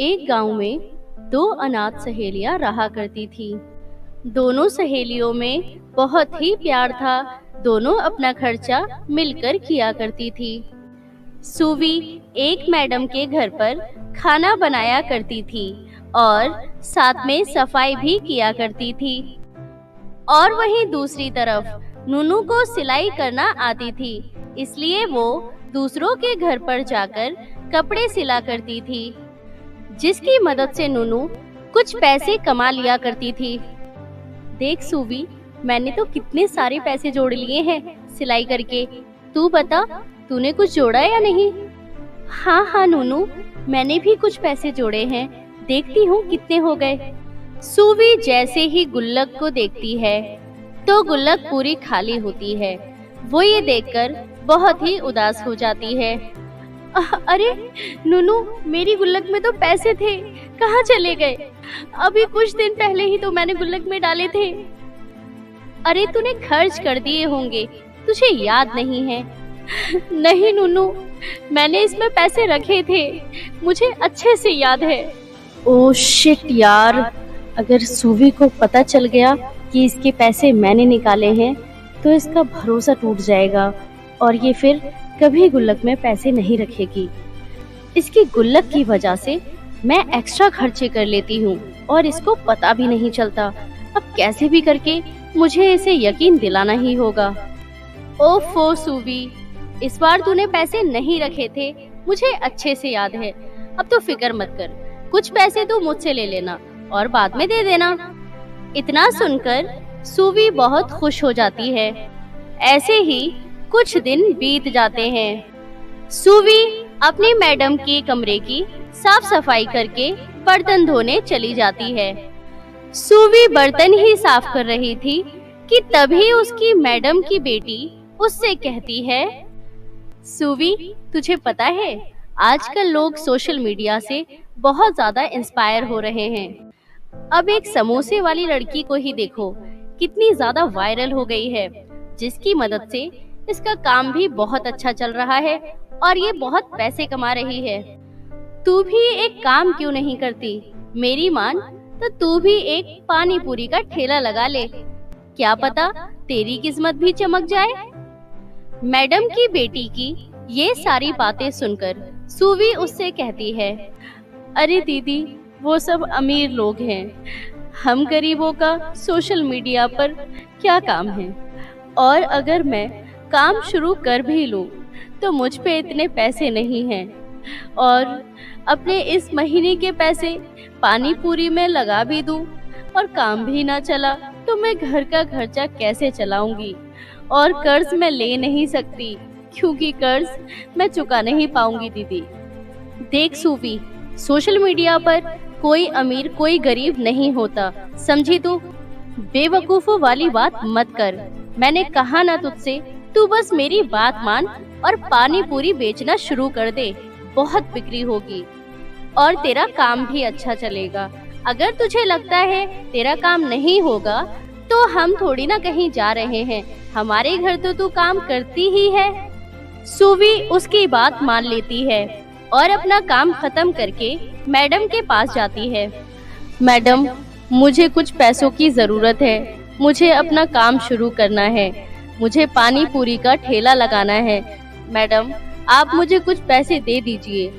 एक गांव में दो अनाथ सहेलियां रहा करती थी। दोनों सहेलियों में बहुत ही प्यार था। दोनों अपना खर्चा मिलकर किया करती थी। सुवी एक मैडम के घर पर खाना बनाया करती थी और साथ में सफाई भी किया करती थी। और वहीं दूसरी तरफ नूनू को सिलाई करना आती थी, इसलिए वो दूसरों के घर पर जाकर कपड़े सिला करती थी, जिसकी मदद से नूनू कुछ पैसे कमा लिया करती थी। देख सूवी, मैंने तो कितने सारे पैसे जोड़ लिए हैं सिलाई करके। तू बता, तूने कुछ जोड़ा या नहीं? हाँ हाँ नूनू, मैंने भी कुछ पैसे जोड़े हैं। देखती हूँ कितने हो गए। सूवी जैसे ही गुल्लक को देखती है तो गुल्लक पूरी खाली होती है। वो ये देखकर बहुत ही उदास हो जाती है। अरे नूनू, मेरी गुल्लक में तो पैसे थे, कहाँ चले गए? अभी कुछ दिन पहले ही तो मैंने गुल्लक में डाले थे। अरे तूने खर्च कर दिए होंगे, तुझे याद नहीं है? नहीं नूनू, मैंने इसमें पैसे रखे थे, मुझे अच्छे से याद है। ओह शिट यार, अगर सूवी को पता चल गया कि इसके पैसे मैंने निकाले हैं तो इसका भरोसा टूट जाएगा और ये फिर कभी गुल्लक में पैसे नहीं रखेगी। इसकी गुल्लक की वजह से मैं एक्स्ट्रा खर्चे कर लेती हूँ और इसको पता भी नहीं चलता। अब कैसे भी करके मुझे इसे यकीन दिलाना ही होगा। ओफो सूवी, इस बार तूने पैसे नहीं रखे थे, मुझे अच्छे से याद है। अब तो फिक्र मत कर, कुछ पैसे तू मुझसे ले लेना और बाद में दे देना। इतना सुनकर सूवी बहुत खुश हो जाती है। ऐसे ही कुछ दिन बीत जाते हैं। सूवी अपनी मैडम के कमरे की साफ सफाई करके बर्तन धोने चली जाती है। सूवी बर्तन ही साफ कर रही थी कि तभी उसकी मैडम की बेटी उससे कहती है, सूवी, तुझे पता है आजकल लोग सोशल मीडिया से बहुत ज्यादा इंस्पायर हो रहे हैं। अब एक समोसे वाली लड़की को ही देखो, कितनी ज्यादा वायरल हो गई है, जिसकी मदद से इसका काम भी बहुत अच्छा चल रहा है और ये बहुत पैसे कमा रही है। तू भी एक काम क्यों नहीं करती? मेरी मान तो तू भी एक पानी पूरी का ठेला लगा ले, क्या पता तेरी किस्मत भी चमक जाए। मैडम की बेटी की ये सारी बातें सुनकर सूवी उससे कहती है, अरे दीदी, वो सब अमीर लोग हैं, हम गरीबों का सोशल मीडिया पर क्या काम है? और अगर मैं काम शुरू कर भी लूं तो मुझ पे इतने पैसे नहीं हैं और अपने इस महीने के पैसे पानी पूरी में लगा भी दूं और काम भी ना चला तो मैं घर का खर्चा कैसे चलाऊंगी? और कर्ज मैं ले नहीं सकती क्योंकि कर्ज मैं चुका नहीं पाऊंगी। दीदी देख सूवी, सोशल मीडिया पर कोई अमीर कोई गरीब नहीं होता, समझी तू? बेवकूफों वाली बात मत कर। मैंने कहा ना तुझसे, तू बस मेरी बात मान और पानी पूरी बेचना शुरू कर दे, बहुत बिक्री होगी और तेरा काम भी अच्छा चलेगा। अगर तुझे लगता है तेरा काम नहीं होगा तो हम थोड़ी ना कहीं जा रहे हैं, हमारे घर तो तू काम करती ही है। सूवी उसकी बात मान लेती है और अपना काम खत्म करके मैडम के पास जाती है। मैडम, मुझे कुछ पैसों की जरूरत है, मुझे अपना काम शुरू करना है, मुझे पानी पूरी का ठेला लगाना है। मैडम, आप मुझे कुछ पैसे दे दीजिए।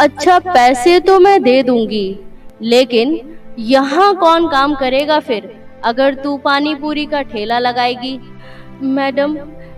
अच्छा, पैसे तो मैं दे दूंगी, लेकिन यहाँ कौन काम करेगा फिर अगर तू पानी पूरी का ठेला लगाएगी? मैडम,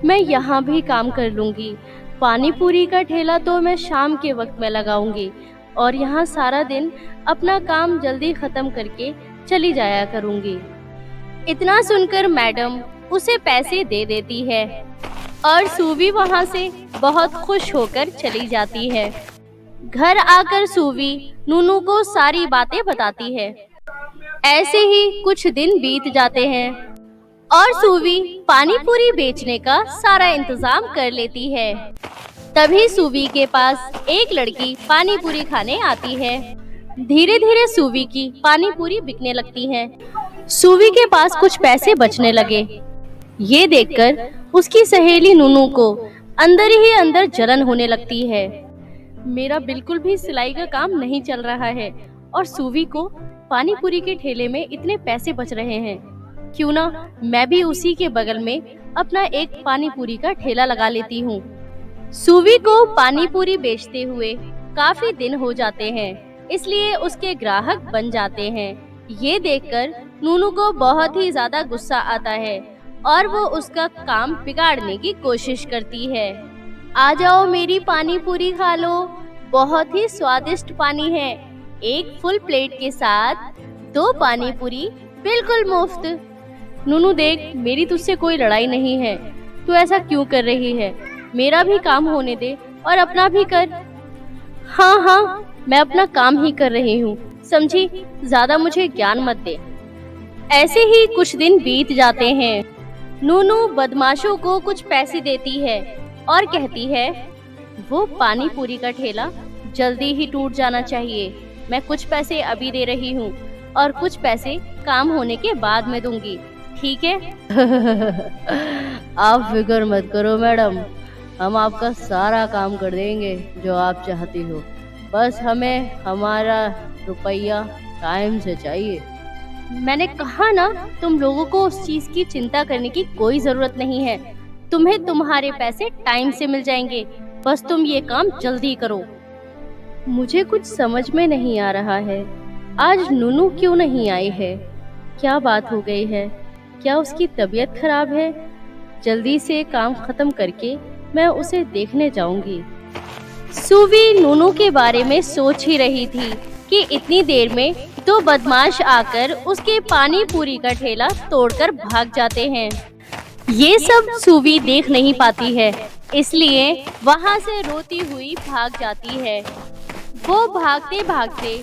मैं यहाँ भी काम कर लूंगी, पानी पूरी का ठेला तो मैं शाम के वक्त में लगाऊंगी और यहाँ सारा दिन अपना काम जल्दी खत्म करके चली जाया करूंगी। इतना सुनकर मैडम उसे पैसे दे देती है और सूवी वहाँ से बहुत खुश होकर चली जाती है। घर आकर सूवी नूनू को सारी बातें बताती है। ऐसे ही कुछ दिन बीत जाते हैं और सूवी पानी पूरी बेचने का सारा इंतजाम कर लेती है। तभी सूवी के पास एक लड़की पानी पूरी खाने आती है। धीरे धीरे सूवी की पानी पूरी बिकने लगती है। सूवी के पास कुछ पैसे बचने लगे। ये देखकर उसकी सहेली नूनू को अंदर ही अंदर जलन होने लगती है। मेरा बिल्कुल भी सिलाई का काम नहीं चल रहा है और सूवी को पानी पूरी के ठेले में इतने पैसे बच रहे हैं। क्यों ना मैं भी उसी के बगल में अपना एक पानी पूरी का ठेला लगा लेती हूँ। सूवी को पानी पूरी बेचते हुए काफी दिन हो जाते हैं, इसलिए उसके ग्राहक बन जाते हैं। ये देखकर नूनू को बहुत ही ज्यादा गुस्सा आता है और वो उसका काम बिगाड़ने की कोशिश करती है। आ जाओ, मेरी पानी पूरी खा लो, बहुत ही स्वादिष्ट पानी है। एक फुल प्लेट के साथ 2 पानी पूरी बिल्कुल मुफ्त। नूनू देख, मेरी तुझसे कोई लड़ाई नहीं है, तू ऐसा क्यों कर रही है? मेरा भी काम होने दे और अपना भी कर। हाँ हाँ, मैं अपना काम ही कर रही हूँ, समझी? ज्यादा मुझे ज्ञान मत दे। ऐसे ही कुछ दिन बीत जाते हैं। नूनू बदमाशों को कुछ पैसे देती है और कहती है, वो पानी पूरी का ठेला जल्दी ही टूट जाना चाहिए। मैं कुछ पैसे अभी दे रही हूँ और कुछ पैसे काम होने के बाद में दूंगी, ठीक है? आप फिक्र मत करो मैडम, हम आपका सारा काम कर देंगे जो आप चाहती हो। बस हमें हमारा रुपया टाइम से चाहिए। मैंने कहा ना, तुम लोगों को उस चीज की चिंता करने की कोई जरूरत नहीं है। तुम्हें तुम्हारे पैसे टाइम से मिल जाएंगे, बस तुम ये काम जल्दी करो। मुझे कुछ समझ में नहीं आ रहा है, आज नूनू क्यों नहीं आई है? क्या बात हो गई है? क्या उसकी तबीयत खराब है? जल्दी से काम खत्म करके मैं उसे देखने जाऊंगी। सूवी नूनू के बारे में सोच ही रही थी कि इतनी देर में 2 बदमाश आकर उसके पानी पूरी का ठेला तोड़कर भाग जाते हैं। ये सब सूवी देख नहीं पाती है, इसलिए वहां से रोती हुई भाग जाती है। वो भागते भागते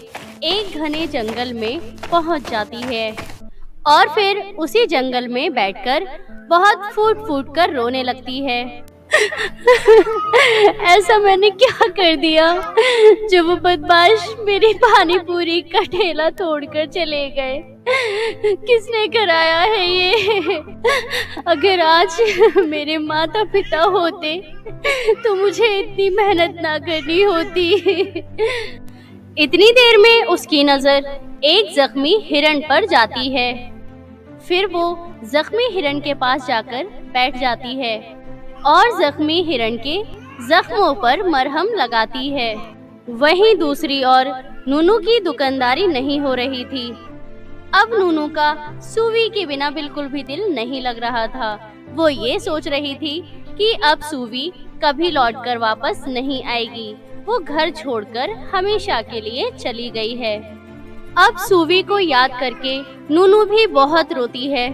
एक घने जंगल में पहुंच जाती है और फिर उसी जंगल में बैठकर बहुत फूट फूट कर रोने लगती है। ऐसा मैंने क्या कर दिया जो वो बदमाश मेरी पानी पूरी का ठेला तोड़कर चले गए? किसने कराया है ये? अगर आज मेरे माता पिता होते तो मुझे इतनी मेहनत ना करनी होती। इतनी देर में उसकी नजर एक जख्मी हिरण पर जाती है। फिर वो जख्मी हिरण के पास जाकर बैठ जाती है और जख्मी हिरण के जख्मों पर मरहम लगाती है। वहीं दूसरी ओर नूनू की दुकानदारी नहीं हो रही थी। अब नूनू का सूवी के बिना बिल्कुल भी दिल नहीं लग रहा था। वो ये सोच रही थी कि अब सूवी कभी लौटकर वापस नहीं आएगी। वो घर छोड़कर हमेशा के लिए चली गई है। अब सूवी को याद करके नूनू भी बहुत रोती है।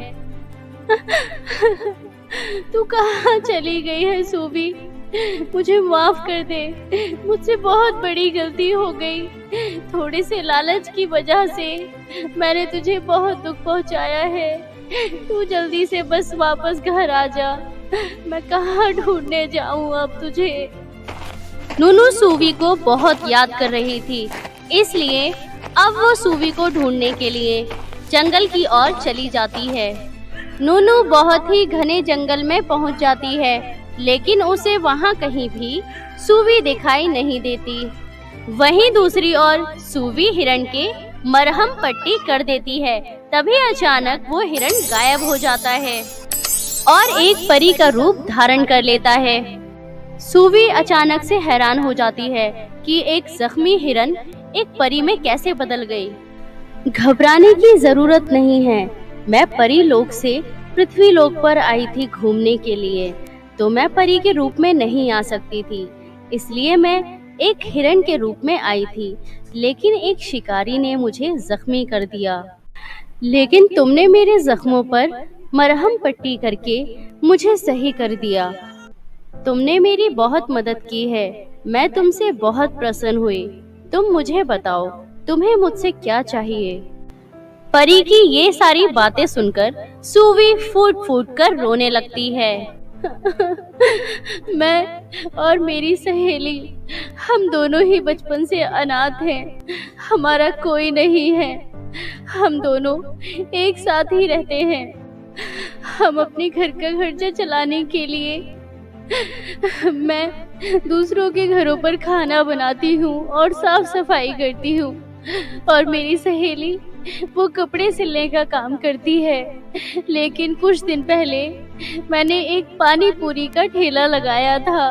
तू कहाँ चली गई है सूवी? मुझे माफ कर दे, मुझसे बहुत बड़ी गलती हो गई। थोड़े से लालच की वजह से मैंने तुझे बहुत दुख पहुंचाया है। तू जल्दी से बस वापस घर आ जा। मैं कहाँ ढूंढने जाऊँ अब तुझे? नूनू सूवी को बहुत याद कर रही थी, इसलिए अब वो सूवी को ढूंढने के लिए जंगल की ओर चली जाती है। नूनू बहुत ही घने जंगल में पहुंच जाती है, लेकिन उसे वहां कहीं भी सूवी दिखाई नहीं देती। वहीं दूसरी ओर सूवी हिरण के मरहम पट्टी कर देती है। तभी अचानक वो हिरण गायब हो जाता है और एक परी का रूप धारण कर लेता है। सूवी अचानक से हैरान हो जाती है कि एक जख्मी हिरण एक परी में कैसे बदल गई। घबराने की जरूरत नहीं है, मैं परी लोक से पृथ्वी लोक पर आई थी घूमने के लिए, तो मैं परी के रूप में नहीं आ सकती थी, इसलिए मैं एक हिरण के रूप में आई थी। लेकिन एक शिकारी ने मुझे जख्मी कर दिया। लेकिन तुमने मेरे जख्मों पर मरहम पट्टी करके मुझे सही कर दिया। तुमने मेरी बहुत मदद की है, मैं तुमसे बहुत प्रसन्न हुई। तुम मुझे बताओ, तुम्हें मुझसे क्या चाहिए? परी की ये सारी बातें सुनकर सूवी फूट फूट कर रोने लगती है। मैं और मेरी सहेली, हम दोनों ही बचपन से अनाथ हैं। हमारा कोई नहीं है। हम दोनों एक साथ ही रहते हैं। हम अपने घर का खर्चा चलाने के लिए मैं दूसरों के घरों पर खाना बनाती हूँ और साफ सफाई करती हूँ। और मेरी सहेली वो कपड़े सिलने का काम करती है। लेकिन कुछ दिन पहले मैंने एक पानी पूरी का ठेला लगाया था।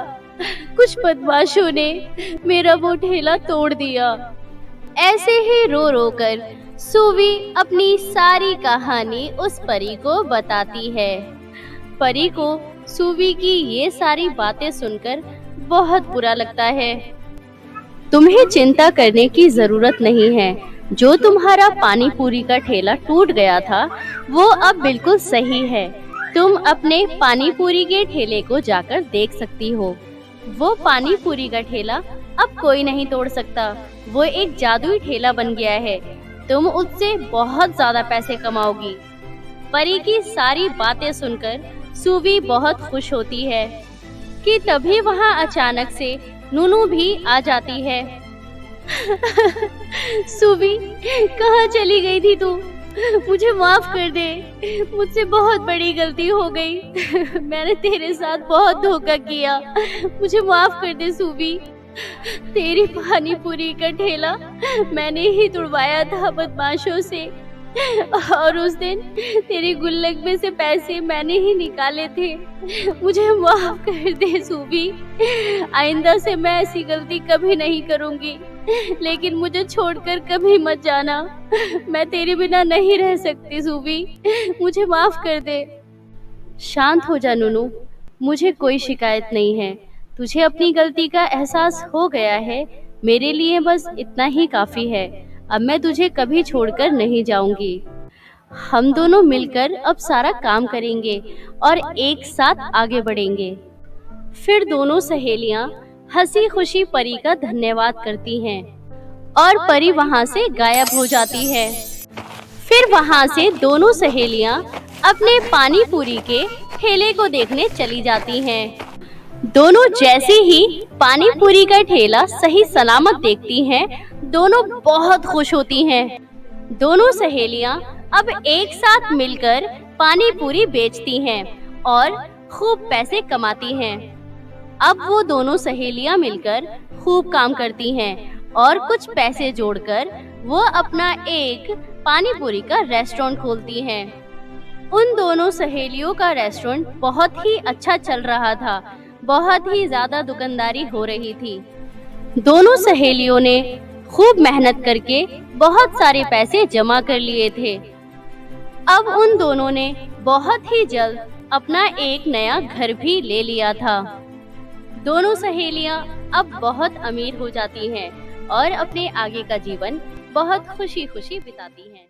कुछ बदमाशों ने मेरा वो ठेला तोड़ दिया। ऐसे ही रो रो कर सूवी अपनी सारी कहानी उस परी को बताती है। परी को सूवी की ये सारी बातें सुनकर बहुत बुरा लगता है। तुम्हें चिंता करने की जरूरत नहीं है। जो तुम्हारा पानी पूरी का ठेला टूट गया था वो अब बिल्कुल सही है। तुम अपने पानी पूरी के ठेले को जाकर देख सकती हो। वो पानी पूरी का ठेला अब कोई नहीं तोड़ सकता। वो एक जादुई ठेला बन गया है। तुम उससे बहुत ज्यादा पैसे कमाओगी। परी की सारी बातें सुनकर सूवी बहुत खुश होती है कि तभी वहां अचानक से नूनू भी आ जाती है। सूवी, कहाँ चली गई थी तू? मुझे माफ कर दे, मुझसे बहुत बड़ी गलती हो गई। मैंने तेरे साथ बहुत धोखा किया, मुझे माफ कर दे सूवी। तेरी पानी पूरी का ठेला मैंने ही तुड़वाया था बदमाशों से, और उस दिन तेरी गुल्लक में से पैसे मैंने ही निकाले थे। मुझे माफ कर दे सूवी। आइंदा से मैं ऐसी गलती कभी नहीं करूंगी। लेकिन मुझे छोड़कर कभी मत जाना। मैं तेरे बिना नहीं रह सकती सूवी। मुझे माफ कर दे। शांत हो जा नूनू, मुझे कोई शिकायत नहीं है। तुझे अपनी गलती का एहसास हो गया है, मेरे लिए बस इतना ही काफी है। अब मैं तुझे कभी छोड़कर नहीं जाऊंगी। हम दोनों मिलकर अब सारा काम करेंगे और एक साथ आगे बढ़ेंगे। फिर दोनों सहेलियां हंसी खुशी परी का धन्यवाद करती हैं और परी वहां से गायब हो जाती है। फिर वहां से दोनों सहेलियां अपने पानी पूरी के ठेले को देखने चली जाती हैं। दोनों जैसे ही पानी पूरी का ठेला सही सलामत देखती हैं, दोनों बहुत खुश होती हैं। दोनों सहेलियां अब एक साथ मिलकर पानी पूरी बेचती हैं और खूब पैसे कमाती हैं। अब वो दोनों सहेलियां मिलकर खूब काम करती हैं और कुछ पैसे जोड़कर वो अपना एक पानी पूरी का रेस्टोरेंट खोलती हैं। उन दोनों सहेलियों का रेस्टोरेंट बहुत ही अच्छा चल रहा था। बहुत ही ज्यादा दुकानदारी हो रही थी। दोनों सहेलियों ने खूब मेहनत करके बहुत सारे पैसे जमा कर लिए थे। अब उन दोनों ने बहुत ही जल्द अपना एक नया घर भी ले लिया था। दोनों सहेलियां अब बहुत अमीर हो जाती हैं और अपने आगे का जीवन बहुत खुशी खुशी बिताती हैं।